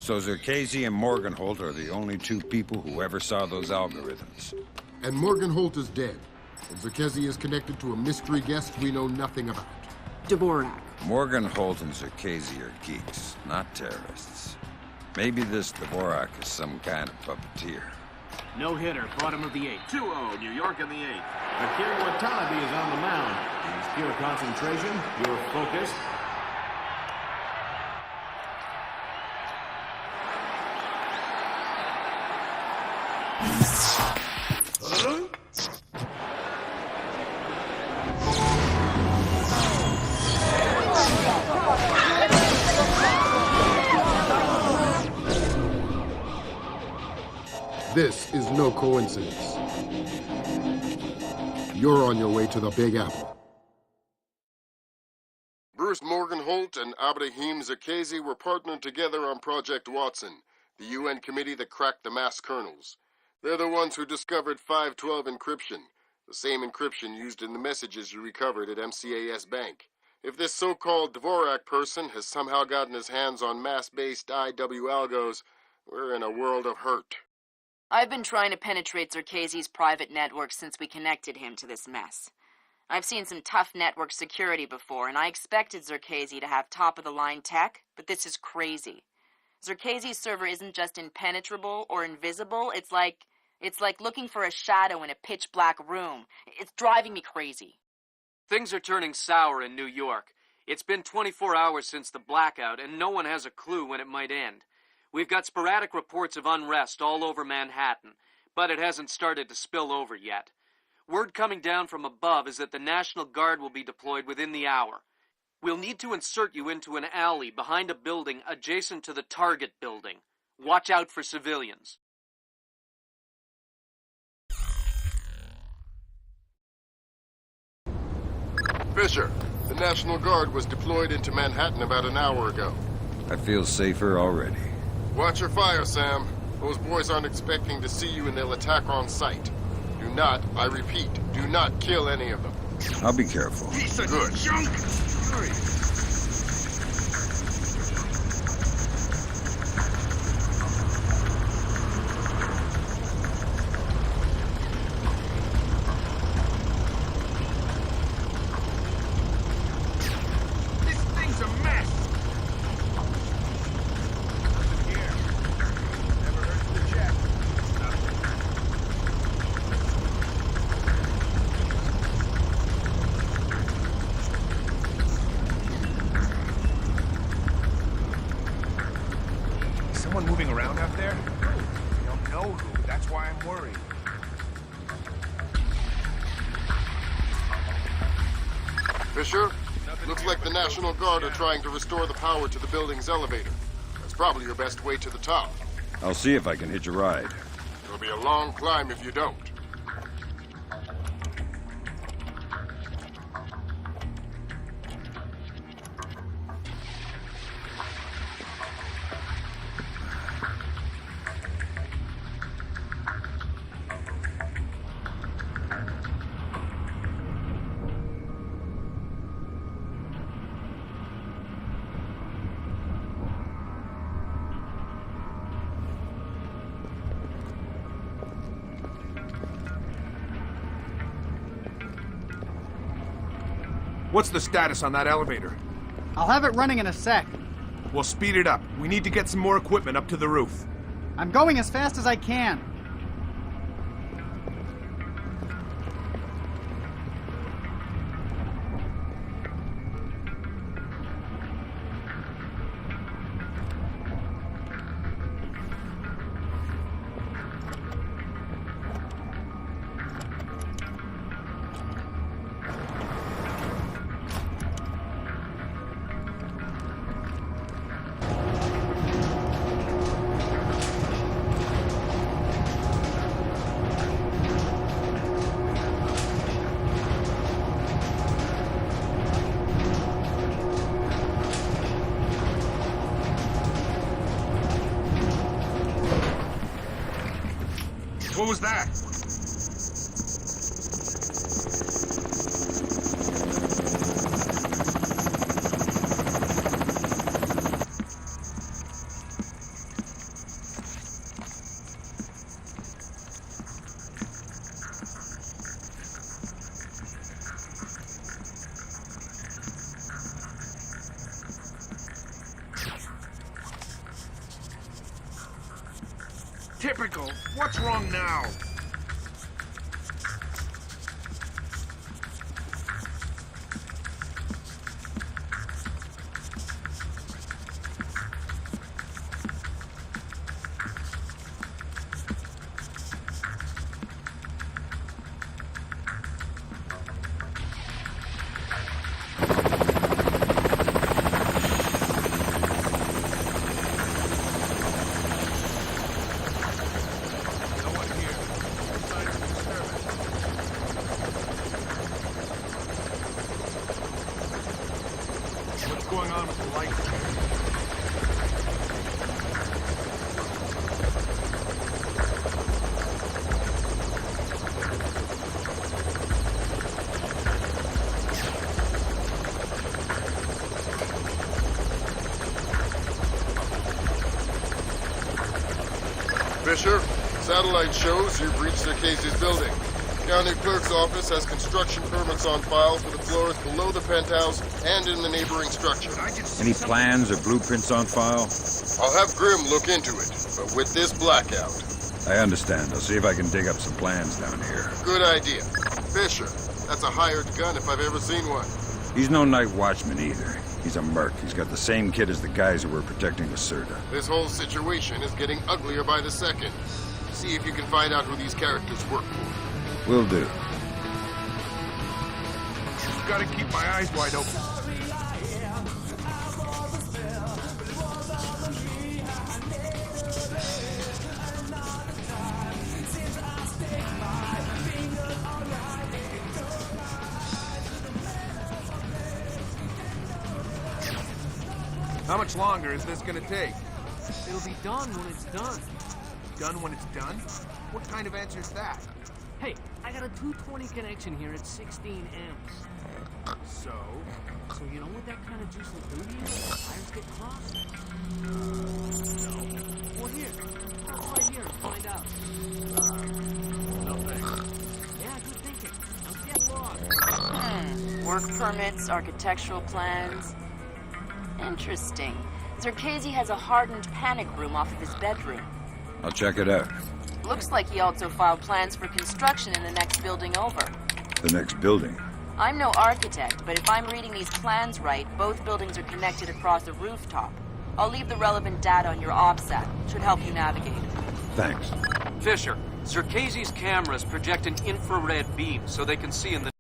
So Zerkesi and Morgenholt are the only two people who ever saw those algorithms. And Morgenholt is dead. And Zerkesi is connected to a mystery guest we know nothing about. Dvorak. Morgenholt and Zerkesi are geeks, not terrorists. Maybe this Dvorak is some kind of puppeteer. No hitter, bottom of the 8th. 2-0, New York in the 8th. Akira Watanabe is on the mound. He's pure concentration, pure focus. This is no coincidence. You're on your way to the Big Apple. Bruce Morgenholt and Abraham Zerkesi were partnered together on Project Watson, the UN committee that cracked the mass kernels. They're the ones who discovered 512 encryption, the same encryption used in the messages you recovered at MCAS Bank. If this so-called Dvorak person has somehow gotten his hands on mass-based IW algos, we're in a world of hurt. I've been trying to penetrate Zerkesi's private network since we connected him to this mess. I've seen some tough network security before, and I expected Zerkesi to have top-of-the-line tech, but this is crazy. Zerkesi's server isn't just impenetrable or invisible, it's like looking for a shadow in a pitch-black room. It's driving me crazy. Things are turning sour in New York. It's been 24 hours since the blackout, and no one has a clue when it might end. We've got sporadic reports of unrest all over Manhattan, but it hasn't started to spill over yet. Word coming down from above is that the National Guard will be deployed within the hour. We'll need to insert you into an alley behind a building adjacent to the target building. Watch out for civilians. Fisher, the National Guard was deployed into Manhattan about an hour ago. I feel safer already. Watch your fire, Sam. Those boys aren't expecting to see you and they'll attack on sight. Do not, I repeat, do not kill any of them. I'll be careful. Good. Junk! This thing's a mess! Nothing here. Never hurts to check. Is someone moving around out there? I don't know who. That's why I'm worried. Fisher, looks like the National Guard are trying to restore the power to the building's elevator. That's probably your best way to the top. I'll see if I can hitch a ride. It'll be a long climb if you don't. What's the status on that elevator? I'll have it running in a sec. We'll speed it up. We need to get some more equipment up to the roof. I'm going as fast as I can. What was that? Typical. What's wrong now? What's going on with the lights? Fisher, satellite shows you've reached Casey's building. County Clerk's office has construction permits on file for the floors below the penthouse and in the neighboring structure. Any plans or blueprints on file? I'll have Grim look into it, but with this blackout. I understand. I'll see if I can dig up some plans down here. Good idea. Fisher, that's a hired gun if I've ever seen one. He's no night watchman either. He's a merc. He's got the same kit as the guys who were protecting the Serta. This whole situation is getting uglier by the second. See if you can find out who these characters work for. Will do. Gotta keep my eyes wide open. How much longer is this gonna take? It'll be done when it's done. Done when it's done? What kind of answer is that? Hey, I got a 220 connection here at 16 amps. So? So you know what that kind of juice will do to you? Wires get crossed? No. Well, here. I'll right here and find out. No thanks. Yeah, good thinking. Don't get lost. Work permits, architectural plans. Interesting. Zerkasey has a hardened panic room off of his bedroom. I'll check it out. Looks like he also filed plans for construction in the next building over. The next building. I'm no architect, but if I'm reading these plans right, both buildings are connected across a rooftop. I'll leave the relevant data on your OBSAT. Should help you navigate. Thanks. Fisher, Zerkasey's cameras project an infrared beam so they can see in the